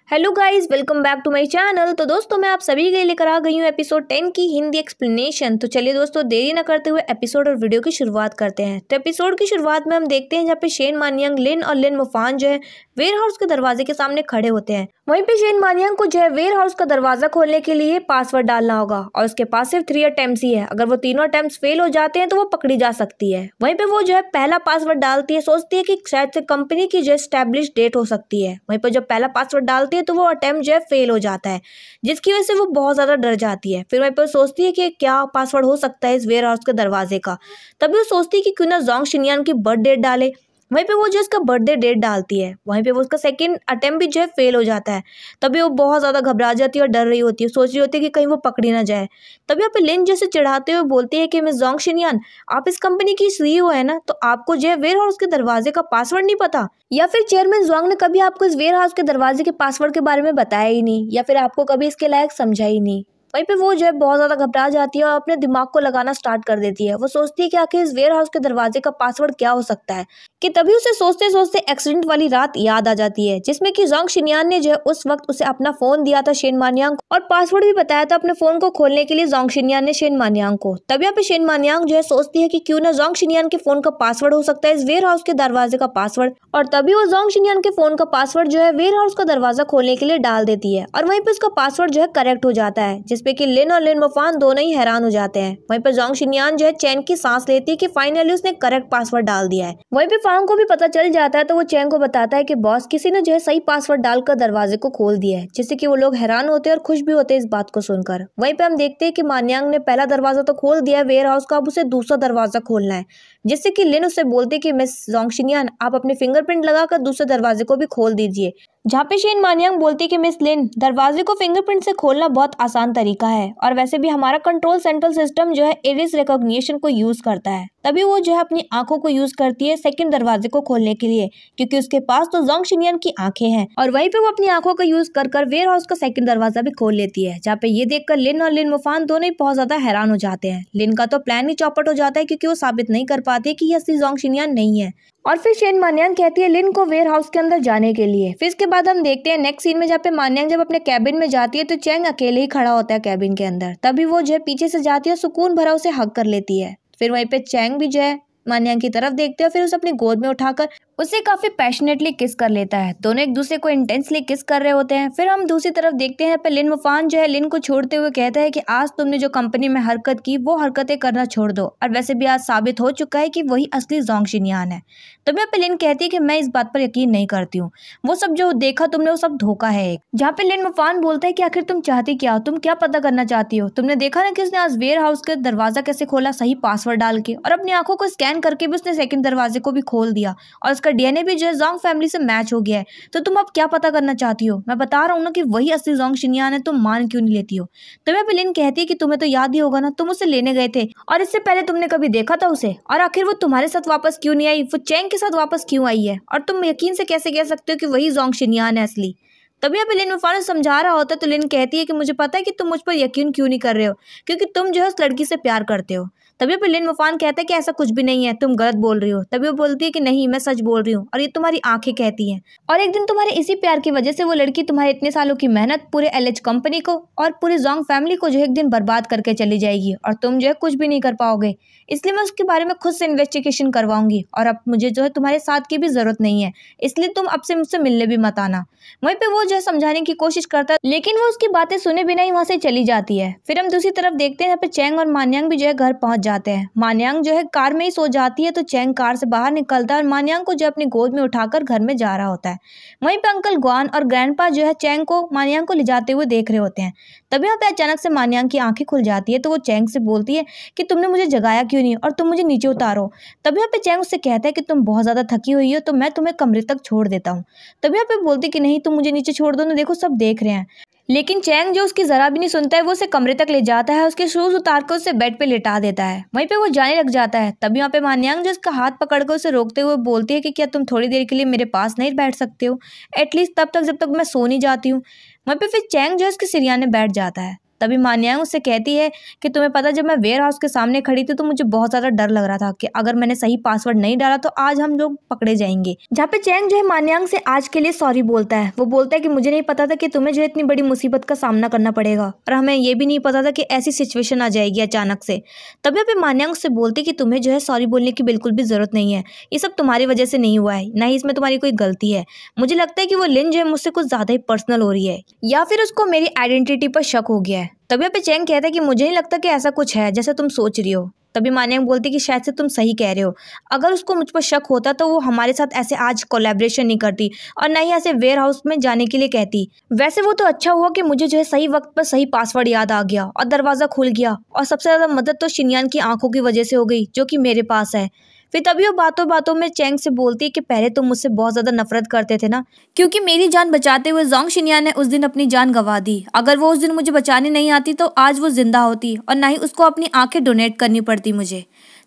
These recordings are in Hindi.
Hello guys, welcome back to my channel. तो दोस्तों मैं आप सभी के लिए लेकर आ गई हूँ एपिसोड 10 की हिंदी एक्सप्लेनेशन। तो चलिए दोस्तों देरी न करते हुए एपिसोड और वीडियो की शुरुआत करते हैं। तो एपिसोड की शुरुआत में हम देखते हैं जहाँ पे शेन मानियांग, लिन और लिन मुफान जो है वेयर हाउस के दरवाजे के सामने खड़े होते हैं। वहीं पे शेन मानियांग को जो है वेयर हाउस का दरवाजा खोलने के लिए पासवर्ड डालना होगा और उसके पास सिर्फ 3 अटेम्प्ट्स ही है। अगर वो तीनों अटेम्प्ट्स फेल हो जाते हैं तो वो पकड़ी जा सकती है। वहीं पे वो जो है पहला पासवर्ड डालती है, सोचती है कि शायद से कंपनी की जो एस्टैब्लिश डेट हो सकती है। वहीं पर जब पहला पासवर्ड डालती है तो वो अटेम्प्ट जो है फेल हो जाता है, जिसकी वजह से वो बहुत ज्यादा डर जाती है। फिर वहीं पर सोचती है कि क्या पासवर्ड हो सकता है इस वेयर हाउस के दरवाजे का। तभी वो सोचती है कि क्यों ना जोंग शिनयान की बर्थ डेट डाले। वहीं पे वो जो इसका बर्थडे डेट डालती है, वहीं पे वो उसका सेकंड अटेम्प्ट भी जो है फेल हो जाता है। तभी वो बहुत ज्यादा घबरा जाती है और डर रही होती है, सोच रही होती है कि कहीं वो पकड़ी ना जाए। तभी यहाँ पे लिन जैसे चिढ़ाते हुए बोलती है कि मिस जोंग शिनयान, आप इस कंपनी की सीईओ है ना, तो आपको जो है वेयर हाउस के दरवाजे का पासवर्ड नहीं पता, या फिर चेयरमैन जोंग ने कभी आपको इस वेयर हाउस के दरवाजे के पासवर्ड के बारे में बताया ही नहीं, या फिर आपको कभी इसके लायक समझा ही नहीं। वहीं पे वो जो है बहुत ज्यादा घबरा जाती है और अपने दिमाग को लगाना स्टार्ट कर देती है। वो सोचती है कि आखिर इस वेयर हाउस के दरवाजे का पासवर्ड क्या हो सकता है, कि तभी उसे सोचते सोचते एक्सीडेंट वाली रात याद आ जाती है, जिसमें कि जोंग शिनयान ने जो है उस वक्त उसे अपना फोन दिया था शेन मानियांग को, और पासवर्ड भी बताया था अपने फोन को खोलने के लिए जोंग शिनयान ने शेन मानियांग को। तभी यहाँ पे शेन मानियांग जो है सोचती है कि क्यों ना जोंग शिनयान के फोन का पासवर्ड हो सकता है इस वेयर हाउस के दरवाजे का पासवर्ड, और तभी वो जोंग शिनयान के फोन का पासवर्ड जो है वेयर हाउस का दरवाजा खोलने के लिए डाल देती है। और वहीं पे उसका पासवर्ड जो है करेक्ट हो जाता है, जिसपे कि लिन और लिन मुफान दोनों ही हैरान हो जाते हैं। वहीं पर जोंग शिनयान जो है चैन की सांस लेती है कि फाइनली उसने करेक्ट पासवर्ड डाल दिया है। वहीं पे फांग को भी पता चल जाता है, तो वो चैन को बताता है कि बॉस किसी ने जो है सही पासवर्ड डालकर दरवाजे को खोल दिया है, जिससे कि वो लोग हैरान होते हैं और खुश भी होते हैं इस बात को सुनकर। वहीं पे हम देखते हैं कि मानियांग ने पहला दरवाजा तो खोल दिया है वेयर हाउस का, अब उसे दूसरा दरवाजा खोलना है, जिससे कि लिन उससे बोलते कि मिस जोंग शिनयान, आप अपने फिंगरप्रिंट लगाकर दूसरे दरवाजे को भी खोल दीजिए। जहाँ पे शेन मानियांग बोलती कि मिस लिन, दरवाजे को फिंगरप्रिंट से खोलना बहुत आसान तरीका है, और वैसे भी हमारा कंट्रोल सेंट्रल सिस्टम जो है इरिस रिकॉग्निशन को यूज करता है। तभी वो जो है अपनी आंखों को यूज करती है सेकंड दरवाजे को खोलने के लिए, क्योंकि उसके पास तो जोंग शिनयान की आंखें हैं, और वहीं पे वो अपनी आंखों का यूज कर वेयर हाउस का सेकंड दरवाजा भी खोल लेती है। जहाँ पे ये देखकर लिन और लिन मुफान दोनों ही बहुत ज्यादा हैरान हो जाते हैं। लिन का तो प्लान ही चौपट हो जाता है, क्योंकि वो साबित नहीं कर पाती कि ये असली जोंग शिनयान नहीं है। और फिर शेन मानियांग कहती है लिन को वेयर हाउस के अंदर जाने के लिए। फिर इसके बाद हम देखते हैं नेक्स्ट सीन में, जहाँ पे मानियांग जब अपने कैबिन में जाती है तो चैंग अकेले ही खड़ा होता है कैबिन के अंदर। तभी वो जो है पीछे से जाती है, सुकून भरा उसे हग कर लेती है। फिर वहीं पे चैंग भी जो है मानियांग की तरफ देखते हैं, फिर उसे अपनी गोद में उठाकर उसे काफी पैशनेटली किस कर लेता है। दोनों एक दूसरे को इंटेंसली किस कर रहे होते हैं। फिर हम दूसरी तरफ देखते हैं पे लिन मुफान जो है लिन को छोड़ते हुए कहता है कि आज तुमने जो कंपनी में हरकत की वो हरकतें करना छोड़ दो, और वैसे भी आज साबित हो चुका है कि वही असली जोंग शिनयान है। तो मैं पे लिन कहती है कि मैं इस बात पर यकीन नहीं करती हूँ, वो सब जो देखा तुमने वो सब धोखा है एक। जहाँ पे लिन मुफान बोलता है कि आखिर तुम चाहती क्या हो, तुम क्या पता करना चाहती हो, तुमने देखा ना कि उसने आज वेयर हाउस का दरवाजा कैसे खोला सही पासवर्ड डाल के, और अपनी आंखों को स्कैन करके भी उसने सेकंड दरवाजे को भी खोल दिया, और उसका डीएनए भी जो है जोंग फैमिली से मैच हो गया है। तो तुम अब क्या पता करना चाहती हो, मैं बता रहा हूँ ना कि वही असली जोंग शिनयान है, तुम मान क्यों नहीं लेती हो। तो मैं लिन कहती है कि तुम्हें तो याद ही होगा ना, तुम उसे लेने गए थे और इससे पहले तुमने कभी देखा था उसे, और आखिर वो तुम्हारे साथ वापस क्यों नहीं आई, वो चैंग के साथ वापस क्यों आई है, और तुम यकीन से कैसे कह सकते हो कि वही जोंग शिनयान है असली। तभी अब लिन मुफान समझा रहा होता है, तो लिन कहती है कि मुझे पता है कि तुम मुझ पर यकीन क्यों नहीं कर रहे हो, क्योंकि तुम जो है उस लड़की से प्यार करते हो। तभी अब लिन मुफान कहता है कि ऐसा कुछ भी नहीं है, तुम गलत बोल रही हो। तभी वो बोलती है कि नहीं, मैं सच बोल रही हूँ, और ये तुम्हारी आंखें कहती हैं, और एक दिन तुम्हारे इसी प्यार की वजह से वो लड़की तुम्हारे इतने सालों की मेहनत, पूरे एलएच कंपनी को और पूरी जोंग फैमिली को जो एक दिन बर्बाद करके चली जाएगी, और तुम जो है कुछ भी नहीं कर पाओगे। इसलिए मैं उसके बारे में खुद से इन्वेस्टिगेशन करवाऊंगी, और अब मुझे जो है तुम्हारे साथ की भी जरूरत नहीं है, इसलिए तुम अब से मुझसे मिलने भी मत आना। वहीं पे वो जो है समझाने की कोशिश करता है, लेकिन वो उसकी बातें सुने बिना ही वहां से चली जाती है। फिर हम दूसरी तरफ देखते हैं यहाँ पे चैंग और मानियांग भी जो है घर पहुंच जाते हैं। मानियांग जो है कार में ही सो जाती है, तो चैंग कार से बाहर निकलता है और मानियांग को जो अपनी गोद में उठाकर घर में जा रहा होता है। वहीं पे अंकल ग्वान और ग्रैंडपा जो है चैंग को मानियांग को ले जाते हुए देख रहे होते हैं। तभी यहाँ पे अचानक से मानियांग की आंखें खुल जाती है, तो वो चैंग से बोलती है कि तुमने मुझे जगाया क्यों नहीं, और तुम मुझे नीचे उतारो। तभी यहाँ पे चैंग उससे कहता है कि तुम बहुत ज्यादा थकी हुई हो, तो मैं तुम्हें कमरे तक छोड़ देता हूँ। तभी यहाँ पे बोलती कि नहीं, तुम मुझे नीचे छोड़ दो ना, देखो सब देख रहे हैं। लेकिन चैंग जो उसकी जरा भी नहीं सुनता है, वो उसे कमरे तक ले जाता है, उसके शूज उतार कर उसे बेड पे लेटा देता है। वहीं पे वो जाने लग जाता है। तभी यहाँ पे मानियांग जो उसका हाथ पकड़कर उसे रोकते हुए बोलती है कि क्या तुम थोड़ी देर के लिए मेरे पास नहीं बैठ सकते हो, एटलीस्ट तब तक जब तक मैं सो नहीं जाती हूँ। वहीं पे फिर चैंग जो है उसके सिरहाने बैठ जाता है। तभी मान्यांग उससे कहती है कि तुम्हें पता, जब मैं वेयर हाउस के सामने खड़ी थी तो मुझे बहुत ज़्यादा डर लग रहा था कि अगर मैंने सही पासवर्ड नहीं डाला तो आज हम लोग पकड़े जाएंगे। जहाँ पे चैंग जो है मान्यांग से आज के लिए सॉरी बोलता है। वो बोलता है कि मुझे नहीं पता था कि तुम्हें जो है इतनी बड़ी मुसीबत का सामना करना पड़ेगा, और हमें ये भी नहीं पता था कि ऐसी सिचुएशन आ जाएगी अचानक से। तभी पे मान्यांग उससे बोलती कि तुम्हें जो है सॉरी बोलने की बिल्कुल भी जरूरत नहीं है, ये सब तुम्हारी वजह से नहीं हुआ है, ना ही इसमें तुम्हारी कोई गलती है। मुझे लगता है कि वो लिन जो है मुझसे कुछ ज्यादा ही पर्सनल हो रही है, या फिर उसको मेरी आइडेंटिटी पर शक हो गया है। तभी पे चैंग कहता है कि मुझे नहीं लगता कि ऐसा कुछ है जैसा तुम सोच रही हो। तभी मान्यांग बोलती कि शायद से तुम सही कह रहे हो, अगर उसको मुझ पर शक होता तो वो हमारे साथ ऐसे आज कोलैबोरेशन नहीं करती और ना ही ऐसे वेयर हाउस में जाने के लिए कहती। वैसे वो तो अच्छा हुआ कि मुझे जो है सही वक्त पर सही पासवर्ड याद आ गया और दरवाजा खुल गया, और सबसे ज्यादा मदद तो शिनयान की आंखों की वजह से हो गई जो कि मेरे पास है। फिर तभी वो बातों बातों में चैंग से बोलती है कि पहले तुम मुझसे बहुत ज्यादा नफरत करते थे ना, क्योंकि मेरी जान बचाते हुए जोंग शिनयान ने उस दिन अपनी जान गंवा दी। अगर वो उस दिन मुझे बचाने नहीं आती तो आज वो जिंदा होती और ना ही उसको अपनी आंखें डोनेट करनी पड़ती मुझे।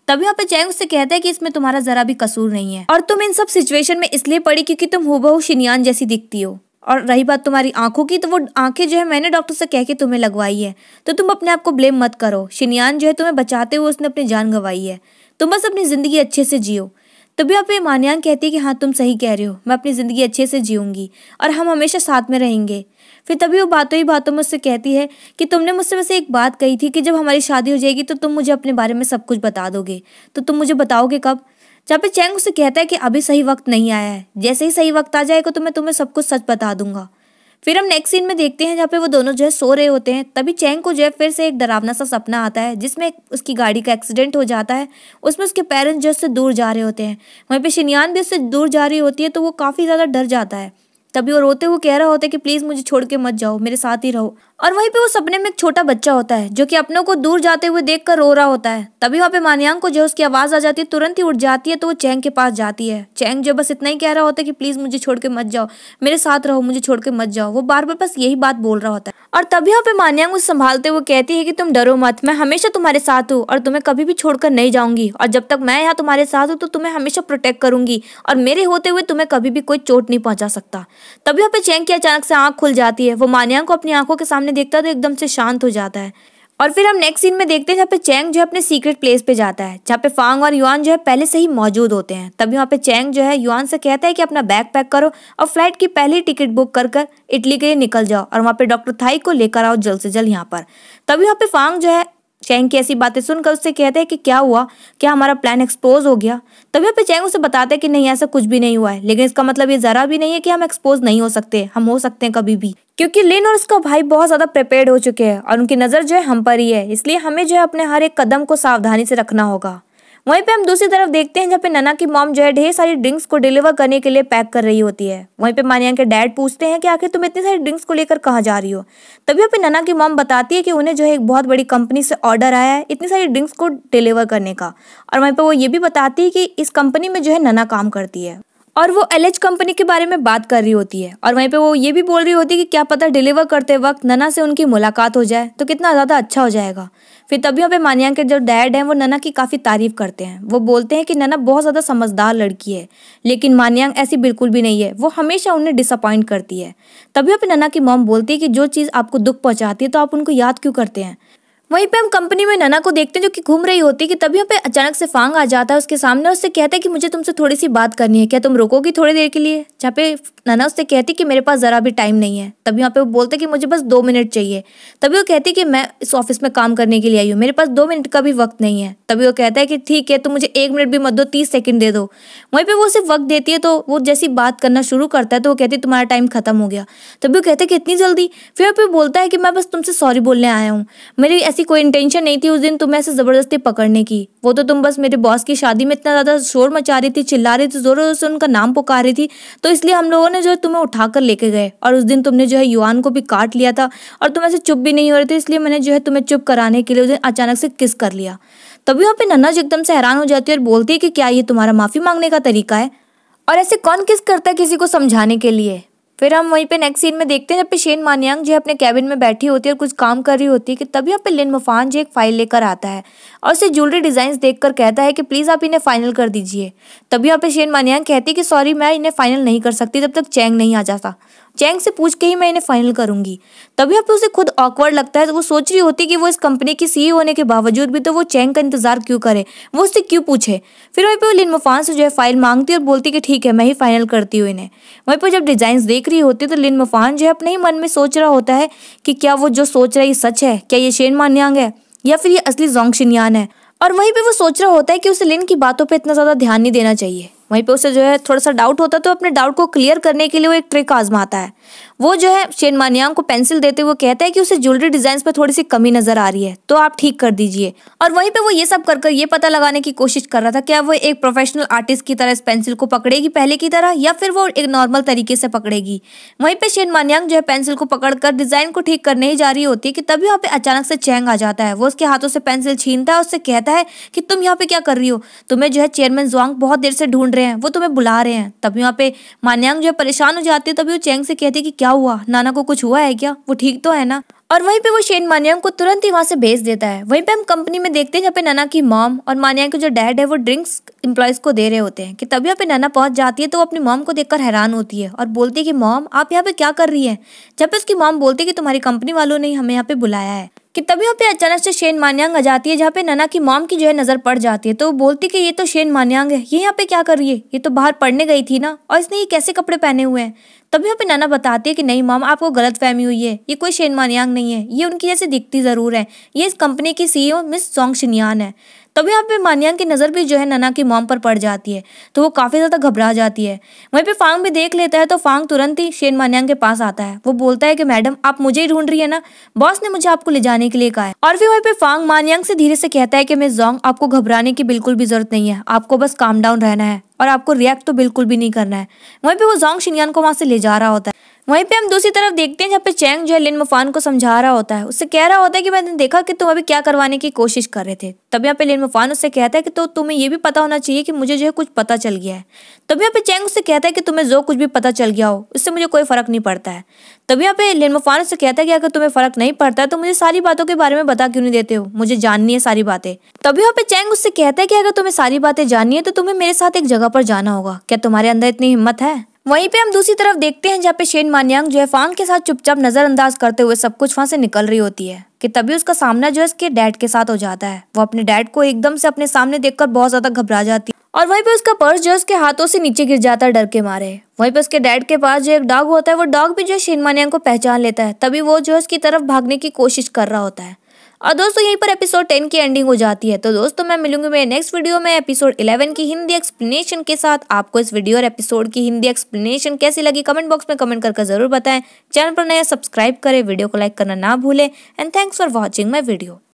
तभी यहाँ पे चैंग उससे कहता है कि इसमें तुम्हारा जरा भी कसूर नहीं है, और तुम इन सब सिचुएशन में इसलिए पड़ी क्योंकि तुम हूबहू शिनयान जैसी दिखती हो। और रही बात तुम्हारी आंखों की, तो वो आंखें जो है मैंने डॉक्टर से कह के तुम्हें लगवाई है, तो तुम अपने आप को ब्लेम मत करो। शिनयान जो है तुम्हें बचाते हुए उसने अपनी जान गंवाई है, तुम बस अपनी जिंदगी अच्छे से जियो। तभी आप मान्यांग कहती है कि हाँ तुम सही कह रहे हो, मैं अपनी ज़िंदगी अच्छे से जीऊँगी और हम हमेशा साथ में रहेंगे। फिर तभी वो बातों ही बातों में उससे कहती है कि तुमने मुझसे वैसे एक बात कही थी कि जब हमारी शादी हो जाएगी तो तुम मुझे अपने बारे में सब कुछ बता दोगे, तो तुम मुझे बताओगे कब? जहाँ पे चैंग उससे कहता है कि अभी सही वक्त नहीं आया है, जैसे ही सही वक्त आ जाएगा तो मैं तुम्हें सब कुछ सच बता दूंगा। फिर हम नेक्स्ट सीन में देखते हैं जहाँ पे वो दोनों जो है सो रहे होते हैं। तभी चैंग को जो है फिर से एक डरावना सा सपना आता है जिसमें उसकी गाड़ी का एक्सीडेंट हो जाता है। उसमें उसके पेरेंट्स जो उससे दूर जा रहे होते हैं, वहीं पे शिनयान भी उससे दूर जा रही होती है, तो वो काफ़ी ज़्यादा डर जाता है। तभी वो रोते हुए कह रहा होता है कि प्लीज़ मुझे छोड़ के मत जाओ, मेरे साथ ही रहो। और वहीं पे वो सपने में एक छोटा बच्चा होता है जो कि अपनों को दूर जाते हुए देखकर रो रहा होता है। तभी वहाँ पे मान्यांग को जो उसकी आवाज़ आ जाती है, तुरंत ही उठ जाती है, तो वो चैंग के पास जाती है। चैंग जो बस इतना ही कह रहा होता है कि प्लीज़ मुझे छोड़ के मत जाओ, मेरे साथ रहो, मुझे छोड़ के मत जाओ। वो बार बार बस यही बात बोल रहा होता है। और तभी वहाँ पे मान्यांग उसे संभालते हुए कहती है कि तुम डरो मत, मैं हमेशा तुम्हारे साथ हूँ और तुम्हें कभी भी छोड़कर नहीं जाऊंगी, और जब तक मैं यहाँ तुम्हारे साथ हूँ तो तुम्हें हमेशा प्रोटेक्ट करूंगी, और मेरे होते हुए तुम्हें कभी भी कोई चोट नहीं पहुंचा सकता। तभी वहाँ पे चैंग की अचानक से आंख खुल जाती है। वो मान्यांग को अपनी आंखों के सामने देखता है तो एकदम से शांत हो जाता है। और फिर हम नेक्स्ट सीन में देखते हैं जहाँ पे चैंग जो है अपने सीक्रेट प्लेस पे जाता है, जहाँ पे फांग और युआन जो है पहले से ही मौजूद होते हैं। तभी वहाँ पे चैंग जो है युआन से कहता है कि अपना बैग पैक करो और फ्लाइट की पहली टिकट बुक कर इटली के लिए निकल जाओ, और वहाँ पे डॉक्टर थाई को लेकर आओ जल्द से जल्द यहाँ पर। तभी वहाँ पे फांग जो है चैंग की ऐसी बातें सुनकर उससे कहते हैं कि क्या हुआ, क्या हमारा प्लान एक्सपोज हो गया? तभी पे चैंग उसे बताते हैं कि नहीं, ऐसा कुछ भी नहीं हुआ है, लेकिन इसका मतलब ये जरा भी नहीं है कि हम एक्सपोज नहीं हो सकते, हम हो सकते हैं कभी भी, क्योंकि लिन और उसका भाई बहुत ज्यादा प्रिपेयर्ड हो चुके हैं और उनकी नजर जो है हम पर ही है, इसलिए हमें जो है अपने हर एक कदम को सावधानी से रखना होगा। वहीं पे हम दूसरी तरफ देखते हैं जहाँ पे नन्ना की मॉम जो है ढेर सारी ड्रिंक्स को डिलीवर करने के लिए पैक कर रही होती है। वहीं पे मान्यांग के डैड पूछते हैं कि आखिर तुम इतनी सारी ड्रिंक्स को लेकर कहाँ जा रही हो? तभी यहाँ पे नन्ना की मॉम बताती है कि उन्हें जो है एक बहुत बड़ी कंपनी से ऑर्डर आया है इतनी सारी ड्रिंक्स को डिलीवर करने का, और वहीं पे वो ये भी बताती है कि इस कंपनी में जो है नन्ना काम करती है और वो एलएच कंपनी के बारे में बात कर रही होती है। और वहीं पे वो ये भी बोल रही होती है कि क्या पता डिलीवर करते वक्त नन्ना से उनकी मुलाकात हो जाए तो कितना ज़्यादा अच्छा हो जाएगा। फिर तभी यहाँ पे मान्यांग के जो डैड हैं वो नन्ना की काफ़ी तारीफ करते हैं। वो बोलते हैं कि नन्ना बहुत ज़्यादा समझदार लड़की है, लेकिन मान्यांग ऐसी बिल्कुल भी नहीं है, वो हमेशा उन्हें डिसअपॉइंट करती है। तभी यहाँ पे नन्ना की मॉम बोलती है कि जो चीज़ आपको दुख पहुँचाती है तो आप उनको याद क्यों करते हैं। वहीं पे हम कंपनी में नन्ना को देखते हैं जो कि घूम रही होती है कि तभी यहाँ पे अचानक से फांग आ जाता है उसके सामने, उससे कहता है कि मुझे तुमसे थोड़ी सी बात करनी है, क्या तुम रुकोगी थोड़ी देर के लिए? जहाँ पे नन्ना उससे कहती कि मेरे पास ज़रा भी टाइम नहीं है। तभी यहाँ पे वो बोलते कि मुझे बस 2 मिनट चाहिए। तभी वो कहती कि मैं इस ऑफिस में काम करने के लिए आई हूँ, मेरे पास 2 मिनट का भी वक्त नहीं है। तभी वो कहता है कि ठीक है, तुम मुझे 1 मिनट भी मत दो, 30 सेकंड दे दो। वहीं पे वो उसे वक्त देती है, तो वो जैसी बात करना शुरू करता है तो वो कहती है तुम्हारा टाइम खत्म हो गया। तभी वो कहता है कि इतनी जल्दी? फिर वो बोलता है कि मैं बस तुमसे सॉरी बोलने आया हूँ, मेरी ऐसी कोई इंटेंशन नहीं थी उस दिन तुम्हें ऐसे जबरदस्ती पकड़ने की। वो तो तुम बस मेरे बॉस की शादी में इतना ज्यादा शोर मचा रही थी, चिल्ला रही थी, जोरों से उनका नाम पुकार रही थी, तो इसलिए हम लोगों ने जो है तुम्हें उठाकर लेके गए। और उस दिन तुमने जो है युआन को भी काट लिया था और तुम ऐसे चुप भी नहीं हो रहे थे, इसलिए मैंने जो है तुम्हें चुप कराने के लिए उस दिन अचानक से किस कर लिया। तभी वहाँ पे नन्ना एकदम से हैरान हो जाती है और बोलती है कि क्या ये तुम्हारा माफी मांगने का तरीका है? और ऐसे कौन किस करता है किसी को समझाने के लिए? फिर हम वहीं पे नेक्स्ट सीन में देखते हैं जब पे शेन मान्यांग जो है अपने कैबिन में बैठी होती है और कुछ काम कर रही होती है कि तभी यहाँ पे लिन मुफान जो एक फाइल लेकर आता है और उसे ज्वेलरी डिजाइन देखकर कहता है कि प्लीज आप इन्हें फाइनल कर दीजिए। तभी यहाँ पे शेन मान्यांग कहती है कि सॉरी, मैं इन्हें फाइनल नहीं कर सकती जब तक चैंग नहीं आ जाता। चैंग से पूछ के ही मैं इन्हें फाइनल करूंगी। तभी यहाँ पे उसे खुद ऑकवर्ड लगता है, तो वो सोच रही होती कि वो इस कंपनी की सीईओ होने के बावजूद भी तो वो चैंग का इंतजार क्यों करे, वो उससे क्यों पूछे। फिर वहीं पे वो लिन मोफान से जो है फाइल मांगती है और बोलती कि ठीक है मैं ही फाइनल करती हूँ इन्हें। वहीं पर जब डिजाइन देख रही होती है तो लिन मोफान जो है अपने ही मन में सोच रहा होता है कि क्या वो जो सोच रहा है ये सच है, क्या ये शेन मान्यांग है या फिर ये असली जोंग शिनयान है। और वहीं पे वो सोच रहा होता है कि उसे लिन की बातों पे इतना ज्यादा ध्यान नहीं देना चाहिए। वहीं पे उसे जो है थोड़ा सा डाउट होता है, तो अपने डाउट को क्लियर करने के लिए वो एक ट्रिक आजमाता है। वो जो है शेन मान्यांग को पेंसिल देते हुए कहता है कि उसे ज्वेलरी डिजाइन पे थोड़ी सी कमी नजर आ रही है, तो आप ठीक कर दीजिए। और वहीं पे वो ये सब कर ये पता लगाने की कोशिश कर रहा था क्या वो एक प्रोफेशनल आर्टिस्ट की तरह इस पेंसिल को पकड़ेगी पहले की तरह, या फिर वो एक नॉर्मल तरीके से पकड़ेगी। वहीं पे शेन मान्यांग जो है पेंसिल को पकड़कर डिजाइन को ठीक करने ही जा रही होती है कि तभी वहाँ पे अचानक से चैंग आ जाता है। वो उसके हाथों से पेंसिल छीनता है, उससे कहता है कि तुम यहाँ पे क्या कर रही हो, तुम्हें जो है चेयरमैन जोंग बहुत देर से ढूंढ रहे हैं, वो तुम्हें बुला रहे हैं। तभी वहाँ पे मान्यांग जो है परेशान हो जाती है। तभी वो चैंग से कहती है कि क्या हुआ, नाना को कुछ हुआ है क्या, वो ठीक तो है ना। और वहीं पे वो शेन मान्यांग को तुरंत ही वहां से भेज देता है। वहीं पे हम कंपनी में देखते हैं जहाँ पे नन्ना की मॉम और मान्यांग के जो डैड है वो ड्रिंक्स एम्प्लॉयज को दे रहे होते हैं कि तभी यहाँ पे नन्ना पहुंच जाती है। तो वो अपनी मॉम को देखकर हैरान होती है और बोलती है कि मॉम आप यहाँ पे क्या कर रही है। जब पे उसकी मॉम बोलती है कि तुम्हारी कंपनी वालों ने हमें यहाँ पे बुलाया है। कि तभी यहाँ पे अचानक से शेन मान्यांग आ जाती है, जहाँ पे नन्ना की मॉम की जो है नजर पड़ जाती है। तो वो बोलती कि ये तो शेन मान्यांग है, ये यहाँ पे क्या कर रही है, ये तो बाहर पढ़ने गई थी ना, और इसने ये कैसे कपड़े पहने हुए हैं। तभी यहाँ पे नन्ना बताती है कि नहीं मॉम आपको गलतफहमी हुई है, ये कोई शेन मान्यांग नहीं है, ये उनकी जैसे दिखती जरूर है, ये इस कंपनी की सीईओ मिस जोंग शिनयान है। तभी यहाँ पे मान्यांग की नजर भी जो है नन्ना की मॉम पर पड़ जाती है, तो वो काफी ज्यादा घबरा जाती है। वहीं पे फांग भी देख लेता है, तो फांग तुरंत ही शेन मान्यांग के पास आता है। वो बोलता है कि मैडम आप मुझे ही ढूंढ रही है ना, बॉस ने मुझे आपको ले जाने के लिए कहा है। और फिर वहीं पे फांग मान्यांग से धीरे से कहता है कि मिस जोंग आपको घबराने की बिल्कुल भी जरूरत नहीं है, आपको बस काम डाउन रहना है और आपको रिएक्ट तो बिल्कुल भी नहीं करना है। वहीं पे वो जोंग शिनयान को वहां से ले जा रहा होता है। वहीं पे हम दूसरी तरफ देखते हैं जहाँ पे चैंग जो है लिन मोफान को समझा रहा होता है, उससे कह रहा होता है कि मैंने देखा कि तुम अभी क्या करवाने की कोशिश कर रहे थे। तब यहाँ पे लिन मोफान उससे कहता है कि तो तुम्हें ये भी पता होना चाहिए कि मुझे जो है कुछ पता चल गया है। तब यहाँ पे चैंग उससे कहता है कि तुम्हें जो कुछ भी पता चल गया हो उससे मुझे कोई फर्क नहीं पड़ता है। तब यहाँ पे लिन मोफान उससे कहता है कि अगर तुम्हें फर्क नहीं पड़ता है तो मुझे सारी बातों के बारे में बता क्यों नहीं देते हो, मुझे जाननी है सारी बातें। तभी यहाँ पे चैंग उससे कहता है कि अगर तुम्हें सारी बातें जाननी है तो तुम्हें मेरे साथ एक जगह पर जाना होगा, क्या तुम्हारे अंदर इतनी हिम्मत है। वहीं पे हम दूसरी तरफ देखते हैं जहाँ पे शेन मान्यांग जो है फांग के साथ चुपचाप नजरअंदाज करते हुए सब कुछ वहां से निकल रही होती है कि तभी उसका सामना जो है उसके डैड के साथ हो जाता है। वो अपने डैड को एकदम से अपने सामने देखकर बहुत ज्यादा घबरा जाती है और वहीं पे उसका पर्स जो है उसके हाथों से नीचे गिर जाता है डर के मारे। वहीं पे उसके डैड के पास जो एक डॉग होता है, वो डॉग भी जो है शेन मान्यांग को पहचान लेता है। तभी वो जो है उसकी तरफ भागने की कोशिश कर रहा होता है। और दोस्तों यहीं पर एपिसोड 10 की एंडिंग हो जाती है। तो दोस्तों मैं मिलूंगी मेरे नेक्स्ट वीडियो में एपिसोड 11 की हिंदी एक्सप्लेनेशन के साथ। आपको इस वीडियो और एपिसोड की हिंदी एक्सप्लेनेशन कैसी लगी कमेंट बॉक्स में कमेंट करके जरूर बताएं। चैनल पर नया सब्सक्राइब करें, वीडियो को लाइक करना ना भूलें। And thanks for watching my video.